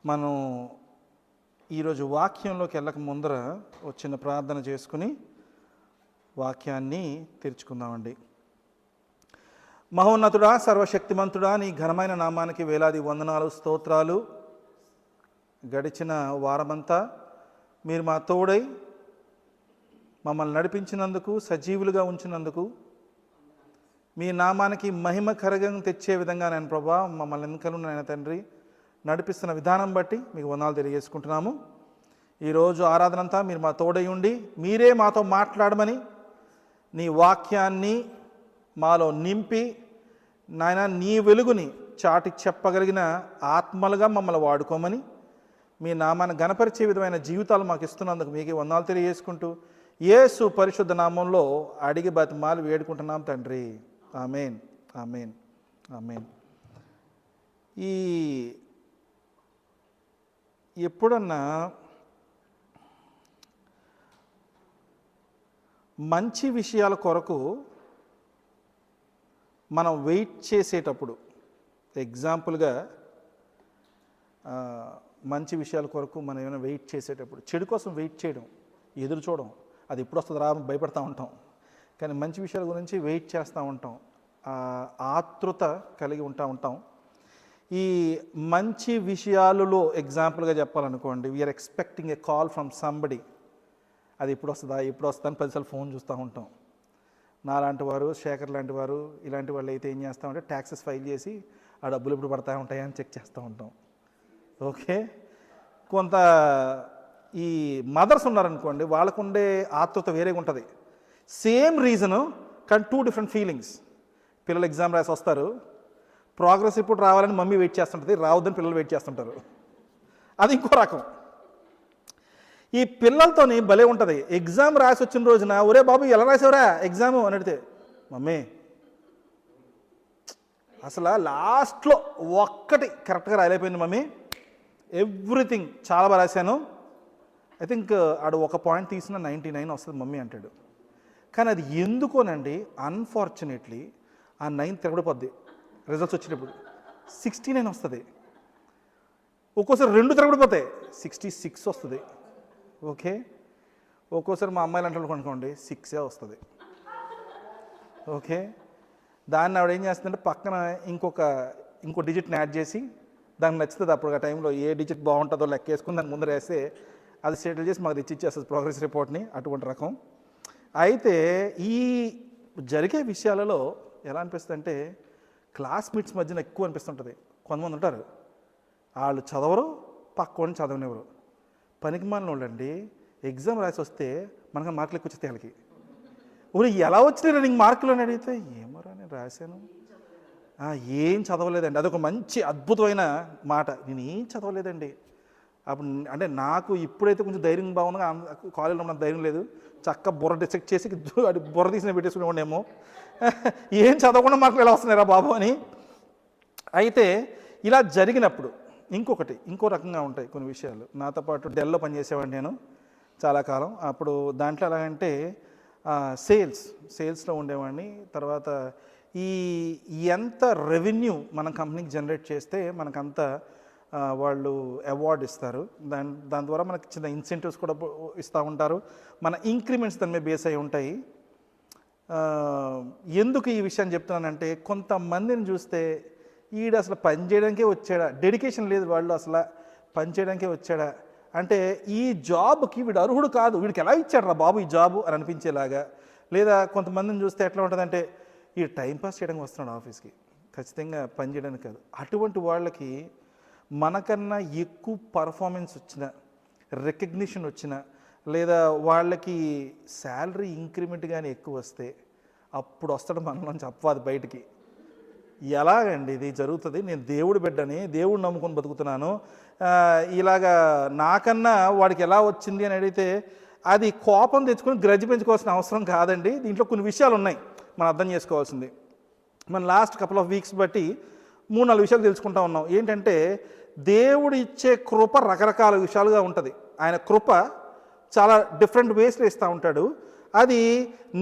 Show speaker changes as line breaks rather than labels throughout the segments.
మనం ఈరోజు వాక్యంలోకి వెళ్ళక ముందర ఒక చిన్న ప్రార్థన చేసుకుని వాక్యాన్ని తెరుచుకుందామండి. మహోన్నతుడా, సర్వశక్తిమంతుడా, నీ ఘనమైన నామానికి వేలాది వందనాలు, స్తోత్రాలు. గడిచిన వారమంతా మీరు మా తోడై మమ్మల్ని నడిపించినందుకు, సజీవులుగా ఉంచినందుకు, మీ నామానికి మహిమకరంగా తెచ్చే విధంగా నేను ప్రభా మమ్మల్ని ఎన్నికలు నాయన తండ్రి నడిపిస్తున్న విధానం బట్టి మీకు వందనాలు తెలియజేసుకుంటున్నాము. ఈరోజు ఆరాధన అంతా మీరు మా తోడై ఉండి మీరే మాతో మాట్లాడమని, నీ వాక్యాన్ని మాలో నింపి నాయన నీ వెలుగుని చాటి చెప్పగలిగిన ఆత్మలుగా మమ్మల్ని వాడుకోమని, మీ నామాన్ని గణపరిచే విధమైన జీవితాలు మాకు ఇస్తున్నందుకు మీకు వందనాలు తెలియజేసుకుంటూ యేసు పరిశుద్ధ నామంలో అడిగి బతిమాలు వేడుకుంటున్నాం తండ్రి. ఆమేన్, ఆమేన్, ఆమేన్. ఎప్పుడన్నా మంచి విషయాల కొరకు మనం వెయిట్ చేసేటప్పుడు, ఎగ్జాంపుల్గా మంచి విషయాల కొరకు మనం ఏమైనా వెయిట్ చేసేటప్పుడు, చెడు కోసం వెయిట్ చేయడం, ఎదురు చూడడం, అది ఎప్పుడు వస్తుంది రా భయపడతా ఉంటాం. కానీ మంచి విషయాల గురించి వెయిట్ చేస్తూ ఉంటాం, ఆతృత కలిగి ఉంటాం. ఈ మంచి విషయాలలో ఎగ్జాంపుల్గా చెప్పాలనుకోండి, we're expecting a call from somebody. అది ఎప్పుడు వస్తుందా అని 10 సార్లు ఫోన్ చూస్తూ ఉంటాం. నాలాంటి వారు, శేఖర్ లాంటి వారు, ఇలాంటి వాళ్ళు అయితే ఏం చేస్తామంటే ట్యాక్సెస్ ఫైల్ చేసి ఆ డబ్బులు ఎప్పుడు పడతా ఉంటాయా అని చెక్ చేస్తూ ఉంటాం. ఓకే, కొంత ఈ మదర్స్ ఉన్నారనుకోండి, వాళ్ళకు ఉండే ఆతృత వేరేగా ఉంటుంది. సేమ్ రీజను కానీ 2 డిఫరెంట్ ఫీలింగ్స్. పిల్లలు ఎగ్జామ్ రాసి వస్తారు, ప్రోగ్రెస్ రిపోర్ట్ రావాలని మమ్మీ వెయిట్ చేస్తుంటుంది, రావద్దని పిల్లలు వెయిట్ చేస్తుంటారు. అది ఇంకో రకం. ఈ పిల్లలతోని భలే ఉంటుంది. ఎగ్జామ్ రాసి వచ్చిన రోజున ఒరే బాబు ఎలా రాసావురా ఎగ్జాము అని అడిగితే, మమ్మీ అసలు లాస్ట్లో ఒక్కటి కరెక్ట్గా రాయలేకపోయింది మమ్మీ, ఎవ్రీథింగ్ చాలా బాగా రాశాను, ఐ థింక్ ఆడు ఒక పాయింట్ తీసిన 99 వస్తుంది మమ్మీ అంటాడు. కానీ అది ఎందుకోనండి, అన్ఫార్చునేట్లీ ఆ 9 తిరగడిపోద్ది. రిజల్ట్స్ వచ్చినప్పుడు 69 వస్తుంది. ఒక్కోసారి 2 తిరగడిపోతాయి, 66 వస్తుంది. ఓకే, ఒక్కోసారి మా అమ్మాయిలు అంటే అనుకోండి 6 వస్తుంది. ఓకే, దాన్ని ఆవిడ ఏం చేస్తుందంటే పక్కన ఇంకో డిజిట్ని యాడ్ చేసి దానికి నచ్చుతుంది. అప్పుడు ఆ టైంలో ఏ డిజిట్ బాగుంటుందో లెక్క వేసుకుని దాని ముందర వేస్తే అది సెటిల్ చేసి మాకు ఇచ్చేస్తుంది ప్రోగ్రెస్ రిపోర్ట్ని. అటువంటి రకం. అయితే ఈ జరిగే విషయాలలో ఎలా అనిపిస్తుంది అంటే క్లాస్మేట్స్ మధ్యన ఎక్కువ అనిపిస్తుంటుంది. కొంతమంది ఉంటారు, వాళ్ళు చదవరు, పక్కని చదవనివ్వరు. పనికి మాలిన వాళ్ళండి, ఎగ్జామ్ రాసి వస్తే మనకు మార్కులు ఎక్కువ వచ్చేస్తాయి వాళ్ళకి. ఊరు ఎలా వచ్చినాయి నీకు మార్కులు అని అడిగితే, ఏమోరా నేను రాశాను, ఏం చదవలేదండి. అదొక మంచి అద్భుతమైన మాట, నేను ఏం చదవలేదండి. అప్పుడు అంటే నాకు ఇప్పుడైతే కొంచెం ధైర్యం బాగుంది, కాలేజీలో నాకు ధైర్యం లేదు. చక్క బుర్ర డిసెక్ట్ చేసి అది బుర్ర తీసిన పెట్టేసుకునేవాడేమో, ఏం చదవకుండా మార్కులు ఎలా వస్తున్నాయిరా బాబు అని. అయితే ఇలా జరిగినప్పుడు ఇంకో రకంగా ఉంటాయి కొన్ని విషయాలు. నాతో పాటు డెల్లో పనిచేసేవాడిని నేను చాలా కాలం. అప్పుడు దాంట్లో ఎలాగంటే సేల్స్లో ఉండేవాడిని. తర్వాత ఎంత రెవెన్యూ మన కంపెనీకి జనరేట్ చేస్తే మనకంత వాళ్ళు అవార్డు ఇస్తారు. దాని ద్వారా మనకి చిన్న ఇన్సెంటివ్స్ కూడా ఇస్తూ ఉంటారు. మన ఇంక్రిమెంట్స్ దాని మీద బేస్ అయి ఉంటాయి. ఎందుకు ఈ విషయాన్ని చెప్తున్నానంటే, కొంతమందిని చూస్తే వీడు అసలు పని చేయడానికే వచ్చాడా, డెడికేషన్ లేదు, వాళ్ళు అసలు పని చేయడానికే వచ్చాడా అంటే ఈ జాబ్కి వీడు అర్హుడు కాదు, వీడికి ఎలా ఇచ్చాడు రా బాబు ఈ జాబు అని అనిపించేలాగా. లేదా కొంతమందిని చూస్తే ఎట్లా ఉంటుందంటే ఈ టైంపాస్ చేయడానికి వస్తున్నాడు ఆఫీస్కి, ఖచ్చితంగా పని చేయడానికి కాదు. అటువంటి వాళ్ళకి మనకన్నా ఎక్కువ పర్ఫార్మెన్స్ వచ్చిన, రికగ్నిషన్ వచ్చిన, లేదా వాళ్ళకి శాలరీ ఇంక్రిమెంట్ కానీ ఎక్కువ వస్తే అప్పుడు వస్తాడు మనలోంచి అపవాది బయటికి. ఎలాగండి ఇది జరుగుతుంది, నేను దేవుడి బిడ్డని, దేవుడు నమ్ముకొని బతుకుతున్నాను, ఇలాగా నాకన్నా వాడికి ఎలా వచ్చింది అని అడిగితే అది కోపం తెచ్చుకొని గ్రడ్జ్ పెంచుకోవాల్సిన అవసరం కాదండి. దీంట్లో కొన్ని విషయాలు ఉన్నాయి మనం అర్థం చేసుకోవాల్సింది. మన లాస్ట్ కపుల్ ఆఫ్ వీక్స్ బట్టి 3-4 విషయాలు తెలుసుకుంటా ఉన్నాం. ఏంటంటే దేవుడు ఇచ్చే కృప రకరకాల విషయాలుగా ఉంటుంది. ఆయన కృప చాలా డిఫరెంట్ వేస్లో ఇస్తూ ఉంటాడు. అది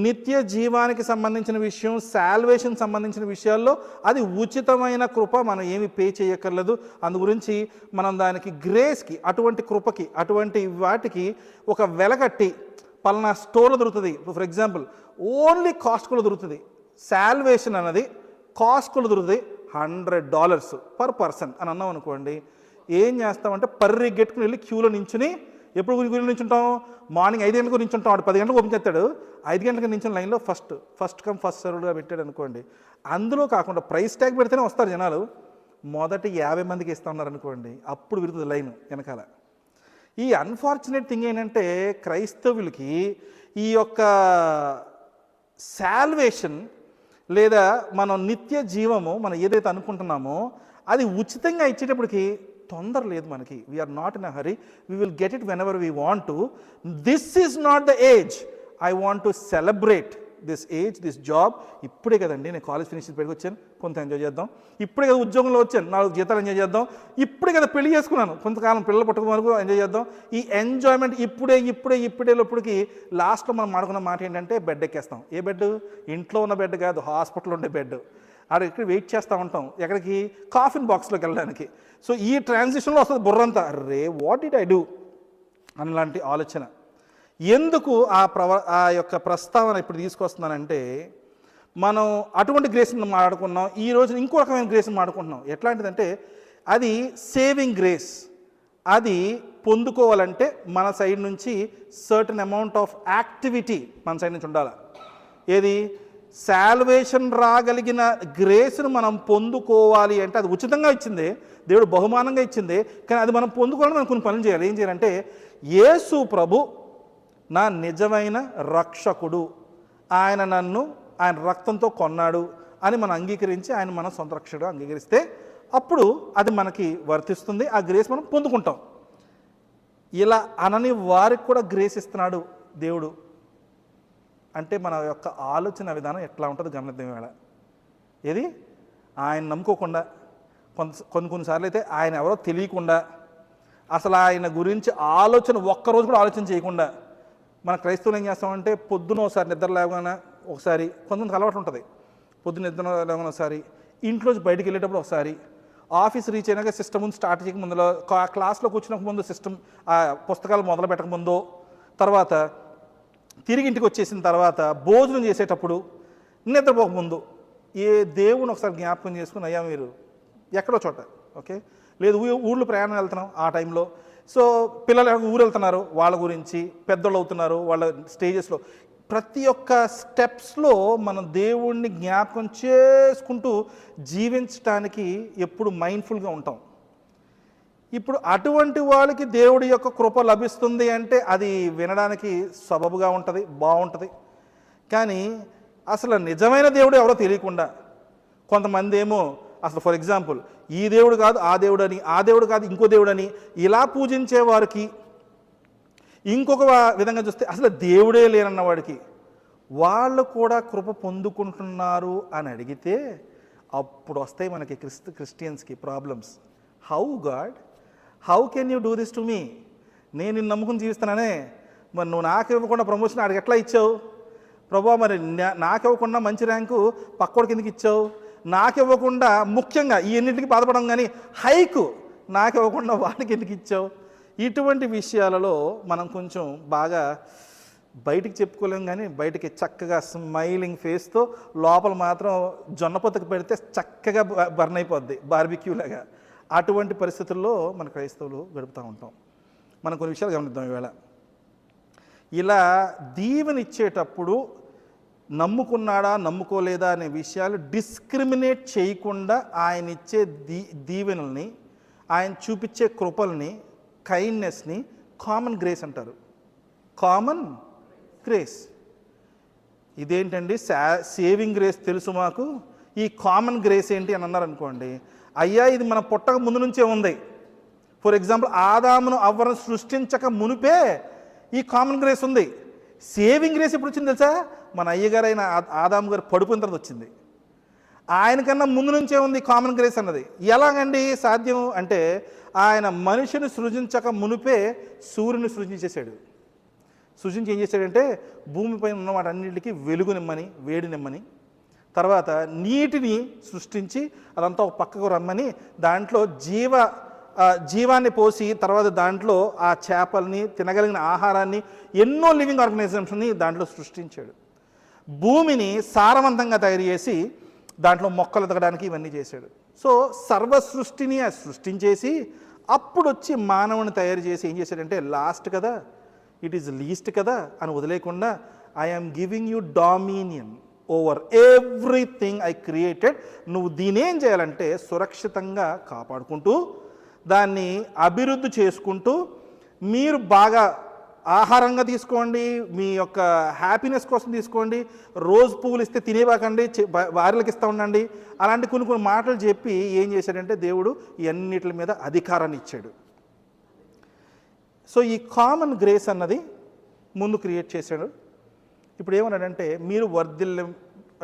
నిత్య జీవానికి సంబంధించిన విషయం, సాల్వేషన్ సంబంధించిన విషయాల్లో అది ఉచితమైన కృప, మనం ఏమి పే చేయక్కర్లేదు. అందు గురించి మనం దానికి గ్రేస్కి, అటువంటి కృపకి, అటువంటి వాటికి ఒక వెలకట్టి పలానా స్టోర్లో దొరుకుతుంది. ఫర్ ఎగ్జాంపుల్ ఓన్లీ కాస్ట్కోలో దొరుకుతుంది. సాల్వేషన్ అన్నది కాస్ట్కోలో దొరుకుతుంది $100 పర్ పర్సన్ అని అన్నాం అనుకోండి. ఏం చేస్తామంటే పరిగెట్టుకుని వెళ్ళి క్యూలో నించుని, ఎప్పుడు గురించి నించుంటాం, మార్నింగ్ 5 గంటలకు నించుంటాం. వాడు 10 గంటలకు ఓపెన్ చేస్తాడు, 5 గంటలకు నించిన లైన్లో ఫస్ట్ కమ్ ఫస్ట్ సర్వ్డ్గా పెట్టాడు అనుకోండి. అందులో కాకుండా ప్రైస్ ట్యాగ్ పెడితేనే వస్తారు జనాలు. మొదటి 50 మందికి ఇస్తా ఉన్నారు అనుకోండి, అప్పుడు విరుగుతుంది లైన్ వెనకాల. ఈ అన్ఫార్చునేట్ థింగ్ ఏంటంటే క్రైస్తవులకి ఈ యొక్క సాల్వేషన్ లేదా మనం నిత్య జీవము మనం ఏదైతే అనుకుంటున్నామో అది ఉచితంగా ఇచ్చేటప్పటికి తొందర లేదు మనకి. We are not in a hurry, we will get it whenever we want to. This is not the age I want to celebrate this age, this job. ఇప్పుడే కదండి నేను కాలేజ్ ఫినిష్ బయటకు వచ్చాను, కొంత ఎంజాయ్ చేద్దాం. ఇప్పుడే కదా ఉద్యోగంలో వచ్చాను, 4 జీతాలు ఎంజాయ్ చేద్దాం. ఇప్పుడే కదా పెళ్లి చేసుకున్నాను, కొంతకాలం పిల్లలు పట్టుకున్న వరకు ఎంజాయ్ చేద్దాం. ఈ ఎంజాయ్మెంట్ ఇప్పుడేలోప్పటికి లాస్ట్లో మనం మాడుకున్న మాట ఏంటంటే బెడ్ ఎక్కేస్తాం. ఏ బెడ్? ఇంట్లో ఉన్న బెడ్ కాదు, హాస్పిటల్లో ఉండే బెడ్. ఆడ ఇక్కడ వెయిట్ చేస్తూ ఉంటాం, ఎక్కడికి? కాఫిన్ బాక్స్లోకి వెళ్ళడానికి. సో ఈ ట్రాన్సిషన్లో వస్తుంది బుర్రంతా, రే వాట్ డిడ్ ఐ డూ అలాంటి ఆలోచన. ఎందుకు ఆ యొక్క ప్రస్తావన ఇప్పుడు తీసుకొస్తున్నానంటే, మనం అటువంటి గ్రేస్ని మాట్లాడుకున్నాం. ఈ రోజు ఇంకో రకమైన గ్రేస్ని మాట్లాడుకుంటున్నాం. ఎట్లాంటిదంటే అది సేవింగ్ గ్రేస్. అది పొందుకోవాలంటే మన సైడ్ నుంచి సర్టన్ అమౌంట్ ఆఫ్ యాక్టివిటీ మన సైడ్ నుంచి ఉండాలి. ఏది? సాల్వేషన్ రాగలిగిన గ్రేస్ను మనం పొందుకోవాలి అంటే అది ఉచితంగా ఇచ్చిందే, దేవుడు బహుమానంగా ఇచ్చిందే. కానీ అది మనం పొందుకోవాలని మనం కొన్ని పనులు చేయాలి. ఏం చేయాలంటే, యేసు ప్రభు నా నిజమైన రక్షకుడు, ఆయన రక్తంతో కొన్నాడు అని మనం అంగీకరించి ఆయన మన సొంత రక్షకుడు అంగీకరిస్తే అప్పుడు అది మనకి వర్తిస్తుంది. ఆ గ్రేస్ మనం పొందుకుంటాం. ఇలా అనని వారికి కూడా గ్రేస్ ఇస్తున్నాడు దేవుడు అంటే మన యొక్క ఆలోచన విధానం ఎట్లా ఉంటుందో గమనిద్దాం. వేళ ఏది? ఆయన నమ్ముకోకుండా, కొన్నిసార్లు అయితే ఆయన ఎవరో తెలియకుండా, అసలు ఆయన గురించి ఆలోచన ఒక్కరోజు కూడా ఆలోచన చేయకుండా మన క్రైస్తవులు ఏం చేస్తామంటే పొద్దున ఒకసారి నిద్ర లేవగానే ఒకసారి, కొంతమందికి అలవాటు ఉంటుంది, పొద్దున్న నిద్ర లేవగానే ఒకసారి, ఇంట్లోంచి బయటికి వెళ్ళేటప్పుడు ఒకసారి, ఆఫీస్ రీచ్ అయినాక సిస్టమ్ స్టార్ట్ చేయక ముందులో, క్లాస్లో కూర్చున్న ముందు సిస్టమ్ పుస్తకాలు మొదలు పెట్టక ముందు, తర్వాత తిరిగి ఇంటికి వచ్చేసిన తర్వాత, భోజనం చేసేటప్పుడు, నిద్రపోకముందు, ఏ దేవుని ఒకసారి జ్ఞాపకం చేసుకుని అయ్యా మీరు ఎక్కడో చోట, ఓకే, లేదు ఊళ్ళో ప్రయాణం వెళ్తున్నాం ఆ టైంలో, సో పిల్లలు ఊరు వెళ్తున్నారు వాళ్ళ గురించి, పెద్దోళ్ళు అవుతున్నారు వాళ్ళ స్టేజెస్లో, ప్రతి ఒక్క స్టెప్స్లో మనం దేవుణ్ణి జ్ఞాపకం చేసుకుంటూ జీవించడానికి ఎప్పుడు మైండ్ఫుల్గా ఉంటాం. ఇప్పుడు అటువంటి వాళ్ళకి దేవుడి యొక్క కృప లభిస్తుంది అంటే అది వినడానికి సబబుగా ఉంటుంది, బాగుంటుంది. కానీ అసలు నిజమైన దేవుడు ఎవరో తెలియకుండా కొంతమంది ఏమో అసలు ఫర్ ఎగ్జాంపుల్ ఈ దేవుడు కాదు ఆ దేవుడు అని, ఆ దేవుడు కాదు ఇంకో దేవుడు అని ఇలా పూజించే వారికి, ఇంకొక విధంగా చూస్తే అసలు దేవుడే లేనన్న వాడికి వాళ్ళు కూడా కృప పొందుకుంటున్నారు అని అడిగితే అప్పుడు వస్తాయి మనకి క్రిస్టియన్స్కి problems. How God, how can you do this to me? నేను నిన్ను నమ్ముకుని జీవిస్తున్నానే, మరి నువ్వు నాకు ఇవ్వకుండా ప్రమోషన్ ఆడికి ఎట్లా ఇచ్చావు ప్రభా? మరి నాకు ఇవ్వకుండా మంచి ర్యాంకు పక్కోడికి ఎందుకు ఇచ్చావు? నాకు ఇవ్వకుండా, ముఖ్యంగా ఈ ఎన్నింటికి బాధపడడం, కానీ హైకు నాకు ఇవ్వకుండా వాడికి ఎందుకు ఇచ్చావు? ఇటువంటి విషయాలలో మనం కొంచెం బాగా బయటికి చెప్పుకోలేం, కానీ బయటికి చక్కగా స్మైలింగ్ ఫేస్తో లోపల మాత్రం జొన్నపొత్తకు పెడితే చక్కగా బర్న్ అయిపోద్ది బార్బిక్యూ లాగా. అటువంటి పరిస్థితుల్లో మన క్రైస్తవులు గడుపుతూ ఉంటాం. మనం కొన్ని విషయాలు గమనిద్దాం ఈవేళ. ఇలా దీవెనిచ్చేటప్పుడు నమ్ముకున్నాడా నమ్ముకోలేదా అనే విషయాలు డిస్క్రిమినేట్ చేయకుండా ఆయన ఇచ్చే దీవెనల్ని, ఆయన చూపించే కృపల్ని, కైండ్నెస్ని కామన్ గ్రేస్ అంటారు. Common grace. ఇదేంటండి సేవింగ్ గ్రేస్ తెలుసు మాకు, ఈ కామన్ గ్రేస్ ఏంటి అని అన్నారు అనుకోండి, అయ్యా ఇది మన పుట్టక ముందు నుంచే ఉంది. ఫర్ ఎగ్జాంపుల్ ఆదామును అవ్వను సృష్టించక మునిపే ఈ కామన్ గ్రేస్ ఉంది. సేవింగ్ గ్రేస్ ఎప్పుడు వచ్చింది తెలుసా? మన అయ్యగారైన ఆదాము గారు పడిపోయిన తర్వాత వచ్చింది. ఆయనకన్నా ముందు నుంచే ఉంది కామన్ గ్రేస్ అన్నది. ఎలాగండి సాధ్యం అంటే, ఆయన మనిషిని సృజించక మునిపే సూర్యుని సృజించేశాడు. సృష్టించి ఏం చేశాడంటే భూమిపైన ఉన్న వాటన్నిటికీ వెలుగునిమ్మని, వేడినిమ్మని, తర్వాత నీటిని సృష్టించి అదంతా ఒక పక్కకు రమ్మని, దాంట్లో జీవాన్ని పోసి, తర్వాత దాంట్లో ఆ చేపల్ని, తినగలిగిన ఆహారాన్ని, ఎన్నో లివింగ్ ఆర్గనైజమ్స్ని దాంట్లో సృష్టించాడు. భూమిని సారవంతంగా తయారు చేసి దాంట్లో మొక్కలు ఎదగడానికి ఇవన్నీ చేశాడు. సో సర్వ సృష్టిని సృష్టించేసి అప్పుడు వచ్చి మానవుని తయారు చేసి ఏం చేశాడంటే లాస్ట్ కదా, ఇట్ ఈస్ లీస్ట్ కదా అని వదిలేకుండా I'm giving you dominion over everything I created. నువ్వు దీని ఏం చేయాలంటే సురక్షితంగా కాపాడుకుంటూ, దాన్ని అభివృద్ధి చేసుకుంటూ, మీరు బాగా ఆహారంగా తీసుకోండి, మీ యొక్క హ్యాపీనెస్ కోసం తీసుకోండి, రోజు పువ్వులు ఇస్తే తినేవాకండి, వారిలకు ఇస్తూ ఉండండి, అలాంటి కొన్ని మాటలు చెప్పి ఏం చేశాడంటే దేవుడు ఇవన్నిటి మీద అధికారాన్ని ఇచ్చాడు. సో ఈ కామన్ గ్రేస్ అన్నది ముందు క్రియేట్ చేశాడు. ఇప్పుడు ఏమన్నాడంటే మీరు వర్ధిల్లం,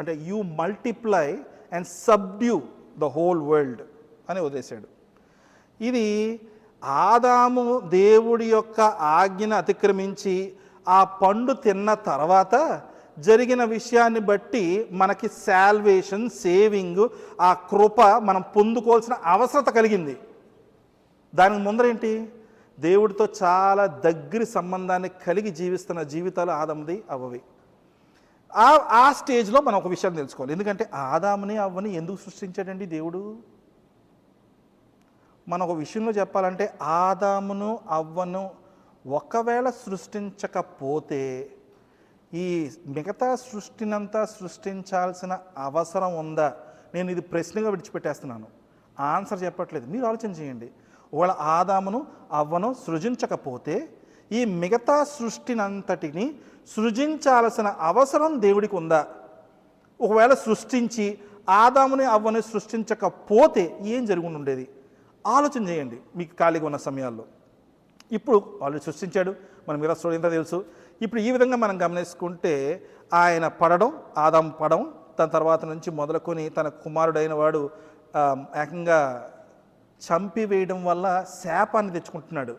అంటే you multiply and subdue the whole world అని వదిలేశాడు. ఇది ఆదాము దేవుడి యొక్క ఆజ్ఞను అతిక్రమించి ఆ పండు తిన్న తర్వాత జరిగిన విషయాన్ని బట్టి మనకి సాల్వేషన్, సేవింగ్, ఆ కృప మనం పొందుకోవాల్సిన అవసరత కలిగింది. దానికి ముందరేంటి, దేవుడితో చాలా దగ్గర సంబంధాన్ని కలిగి జీవిస్తున్న జీవితాలు ఆదాముది, అవ్వవి. ఆ స్టేజ్లో మనం ఒక విషయాన్ని తెలుసుకోవాలి. ఎందుకంటే ఆదాముని అవ్వని ఎందుకు సృష్టించాడండి దేవుడు? మనం ఒక విషయంలో చెప్పాలంటే ఆదామును అవ్వను ఒకవేళ సృష్టించకపోతే ఈ మిగతా సృష్టినంతా సృష్టించాల్సిన అవసరం ఉందా? నేను ఇది ప్రశ్నగా విడిచిపెట్టేస్తున్నాను, ఆన్సర్ చెప్పట్లేదు, మీరు ఆలోచన చేయండి. ఒకవేళ ఆదామును అవ్వను సృజించకపోతే ఈ మిగతా సృష్టినంతటిని సృజించాల్సిన అవసరం దేవుడికి ఉందా? ఒకవేళ సృష్టించి ఆదాముని అవ్వని సృష్టించకపోతే ఏం జరుగుని ఉండేది? ఆలోచన చేయండి మీకు ఖాళీగా ఉన్న సమయాల్లో. ఇప్పుడు ఆల్రెడీ సృష్టించాడు, మనం మిగతా స్టోరీ ఎంత తెలుసు. ఇప్పుడు ఈ విధంగా మనం గమనించుకుంటే ఆయన పడడం, ఆదాము పడడం, దాని తర్వాత నుంచి మొదలుకొని తన కుమారుడైన వాడు ఏకంగా చంపివేయడం వల్ల శాపాన్ని తెచ్చుకుంటున్నాడు.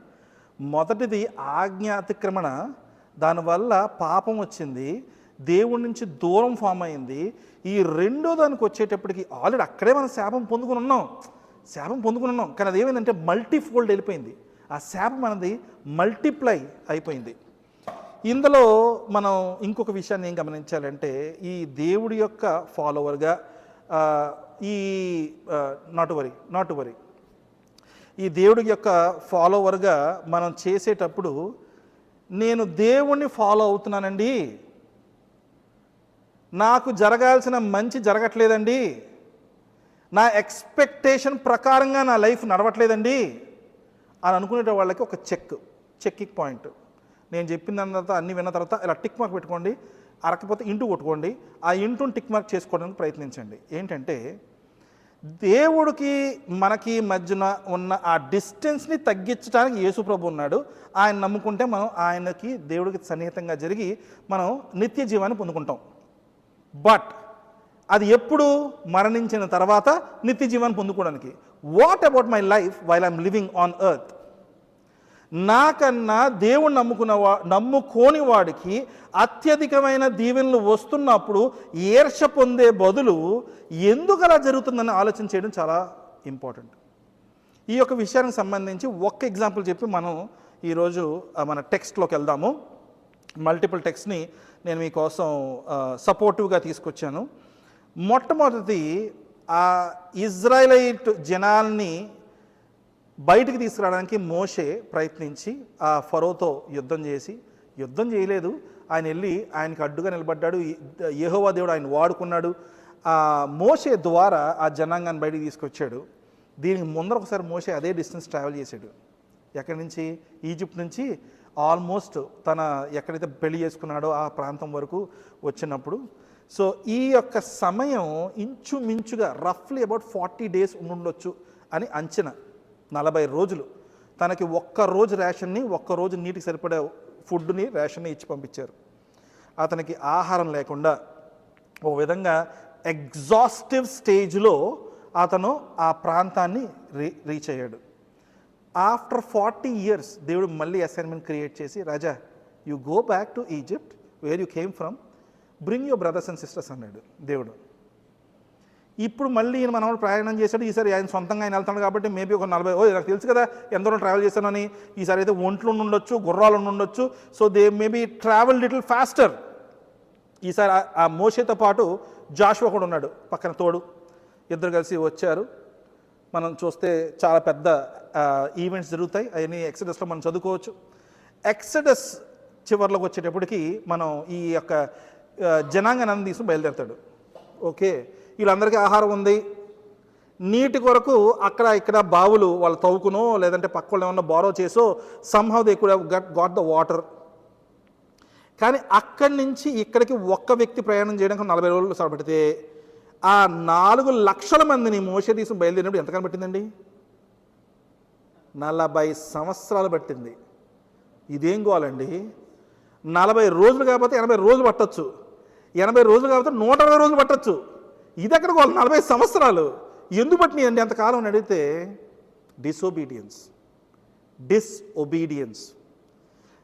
మొదటిది ఆజ్ఞ అతిక్రమణ, దానివల్ల పాపం వచ్చింది, దేవుడి నుంచి దూరం ఫామ్ అయింది. ఈ రెండో దానికి వచ్చేటప్పటికి ఆల్రెడీ అక్కడే మనం శాపం పొందుకుని ఉన్నాం, కానీ అది ఏమైందంటే మల్టీఫోల్డ్ వెళ్ళిపోయింది. ఆ శాపం అనేది మల్టిప్లై అయిపోయింది. ఇందులో మనం ఇంకొక విషయాన్ని ఏం గమనించాలంటే ఈ దేవుడి యొక్క ఫాలోవర్గా ఈ నాట్ వరీ ఈ దేవుడి యొక్క ఫాలోవర్గా మనం చేసేటప్పుడు నేను దేవుణ్ణి ఫాలో అవుతున్నానండి, నాకు జరగాల్సిన మంచి జరగట్లేదండి, నా ఎక్స్పెక్టేషన్ ప్రకారంగా నా లైఫ్ నడవట్లేదండి అని అనుకునే వాళ్ళకి ఒక చెక్కింగ్ పాయింట్. నేను చెప్పిన తర్వాత అన్ని విన్న తర్వాత ఇలా టిక్ మార్క్ పెట్టుకోండి, అరకపోతే ఇంటూ కొట్టుకోండి, ఆ ఇంటూని టిక్ మార్క్ చేసుకోవడానికి ప్రయత్నించండి. ఏంటంటే దేవుడికి మనకి మధ్యన ఉన్న ఆ డిస్టెన్స్ని తగ్గించడానికి యేసుప్రభు ఉన్నాడు. ఆయన నమ్ముకుంటే మనం ఆయనకి దేవుడికి సన్నిహితంగా జరిగి మనం నిత్య జీవాన్ని పొందుకుంటాం. బట్ అది ఎప్పుడు? మరణించిన తర్వాత నిత్య జీవాన్ని పొందుకోవడానికి. What about my life while I'm living on earth? నాకన్నా దేవుడు నమ్ముకోని వాడికి అత్యధికమైన దీవెనలు వస్తున్నప్పుడు ఈర్ష పొందే బదులు ఎందుకు అలా జరుగుతుందని ఆలోచన చేయడం చాలా ఇంపార్టెంట్. ఈ యొక్క విషయానికి సంబంధించి ఒక్క ఎగ్జాంపుల్ చెప్పి మనం ఈరోజు మన టెక్స్ట్లోకి వెళ్దాము. మల్టిపుల్ టెక్స్ట్ని నేను మీకోసం సపోర్టివ్గా తీసుకొచ్చాను. మొట్టమొదటి ఆ ఇజ్రాయెలైట్ జనాల్ని బయటికి తీసుకురావడానికి మోషే ప్రయత్నించి ఆ ఫరోతో యుద్ధం చేయలేదు, ఆయన వెళ్ళి ఆయనకు అడ్డుగా నిలబడ్డాడు. యెహోవా దేవుడు ఆయన వాడుకున్నాడు. ఆ మోషే ద్వారా ఆ జనాంగాన్ని బయటికి తీసుకొచ్చాడు. దీనికి ముందర ఒకసారి మోషే అదే డిస్టెన్స్ ట్రావెల్ చేశాడు. ఎక్కడి నుంచి? ఈజిప్ట్ నుంచి ఆల్మోస్ట్ తన ఎక్కడైతే పెళ్లి చేసుకున్నాడో ఆ ప్రాంతం వరకు వచ్చినప్పుడు. సో ఈ యొక్క సమయం ఇంచుమించుగా రఫ్లీ అబౌట్ 40 days ఉండొచ్చు అని అంచనా. 40 రోజులు తనకి ఒక్కరోజు రేషన్ని, ఒక్కరోజు నీటికి సరిపడే ఫుడ్ని, రేషన్ని ఇచ్చి పంపించారు. అతనికి ఆహారం లేకుండా ఒక విధంగా ఎగ్జాస్టివ్ స్టేజ్లో అతను ఆ ప్రాంతాన్ని రీచ్ అయ్యాడు. ఆఫ్టర్ 40 years దేవుడు మళ్ళీ అసైన్మెంట్ క్రియేట్ చేసి, రాజా you go back to Egypt where you came from, bring your brothers and sisters అన్నాడు దేవుడు. ఇప్పుడు మళ్ళీ ఈయన మనవాడు ప్రయాణం చేశాడు. ఈసారి ఆయన సొంతంగా ఆయన వెళ్తాడు కాబట్టి మేబీ ఒక 40 నాకు తెలుసు కదా ఎంత దూరం ట్రావెల్ చేశానని. ఈసారి అయితే ఒంట్లు ఉండొచ్చు, గుర్రాలు ఉండొచ్చు. So they maybe travel little faster. ఈసారి ఆ మోషేతో పాటు జాషువా కూడా ఉన్నాడు పక్కన తోడు. ఇద్దరు కలిసి వచ్చారు. మనం చూస్తే చాలా పెద్ద ఈవెంట్స్ జరుగుతాయి. అవన్నీ ఎక్సడస్లో మనం చదువుకోవచ్చు. ఎక్సడస్ చివరిలోకి వచ్చేటప్పటికి మనం ఈ యొక్క జనాంగాన్ని తీసుకుని బయలుదేరుతాడు. ఓకే, వీళ్ళందరికీ ఆహారం ఉంది. నీటి కొరకు అక్కడ ఇక్కడ బావులు వాళ్ళు తవ్వుకునో లేదంటే పక్క వాళ్ళు ఏమన్నా బారో చేసో somehow they could have got the water. కానీ అక్కడి నుంచి ఇక్కడికి ఒక్క వ్యక్తి ప్రయాణం చేయడానికి 40 రోజులు సరిపడితే ఆ 4 లక్షల మందిని మోషే తీసుకుని బయలుదేరినప్పుడు ఎంతకాలం పట్టిందండి? 40 సంవత్సరాలు పట్టింది. ఇదేం గోలండి? 40 రోజులు కాకపోతే 80 రోజులు పట్టచ్చు, 80 రోజులు కాకపోతే 120 రోజులు పట్టచ్చు. ఇది ఎక్కడ గోల? 40 సంవత్సరాలు ఎందుకు పట్టినాయి అండి అంతకాలం అని అడిగితే డిసొబీడియన్స్.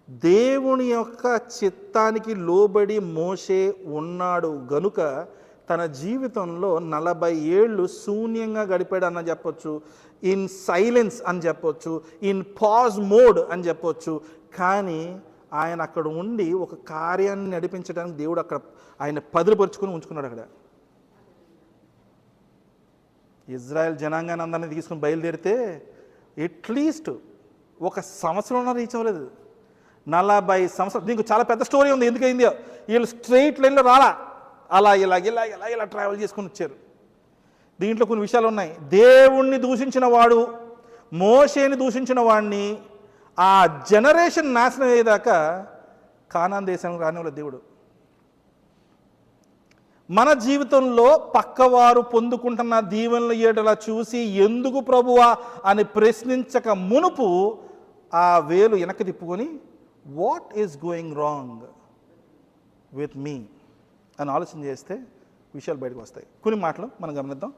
దేవుని యొక్క చిత్తానికి లోబడి మోషే ఉన్నాడు గనుక తన జీవితంలో 40 ఏళ్ళు శూన్యంగా గడిపాడు అని చెప్పొచ్చు, ఇన్ సైలెన్స్ అని చెప్పొచ్చు, ఇన్ పాజ్ మోడ్ అని చెప్పొచ్చు. కానీ ఆయన అక్కడ ఉండి ఒక కార్యాన్ని నడిపించడానికి దేవుడు అక్కడ ఆయన పదిలిపరుచుకొని ఉంచుకున్నాడు. అక్కడ ఇజ్రాయెల్ జనాంగాన్ని అందరినీ తీసుకుని బయలుదేరితే అట్లీస్ట్ 1 సంవత్సరంలో రీచ్ అవ్వలేదు. 40 సంవత్సరాలు. దీనికి చాలా పెద్ద స్టోరీ ఉంది ఎందుకైంది. వీళ్ళు స్ట్రైట్ లైన్లో రాలా, అలా ఇలా ఇలా ఇలా ఇలా ట్రావెల్ చేసుకుని వచ్చారు. దీంట్లో కొన్ని విషయాలు ఉన్నాయి. దేవుణ్ణి దూషించిన వాడు, మోషేని దూషించిన వాడిని ఆ జనరేషన్ నాశనం అయ్యేదాకా కానాన్ దేశానికి రానివ్వలేదు దేవుడు. మన జీవితంలో పక్కవారు పొందుకుంటున్న దీవెనల ఏడలా చూసి ఎందుకు ప్రభువా అని ప్రశ్నించక మునుపు ఆ వేలు వెనక్కి తిప్పుకొని what is going wrong with me అని ఆలోచన చేస్తే విషయాలు బయటకు వస్తాయి. కొన్ని మాటలు మనం గమనిద్దాం.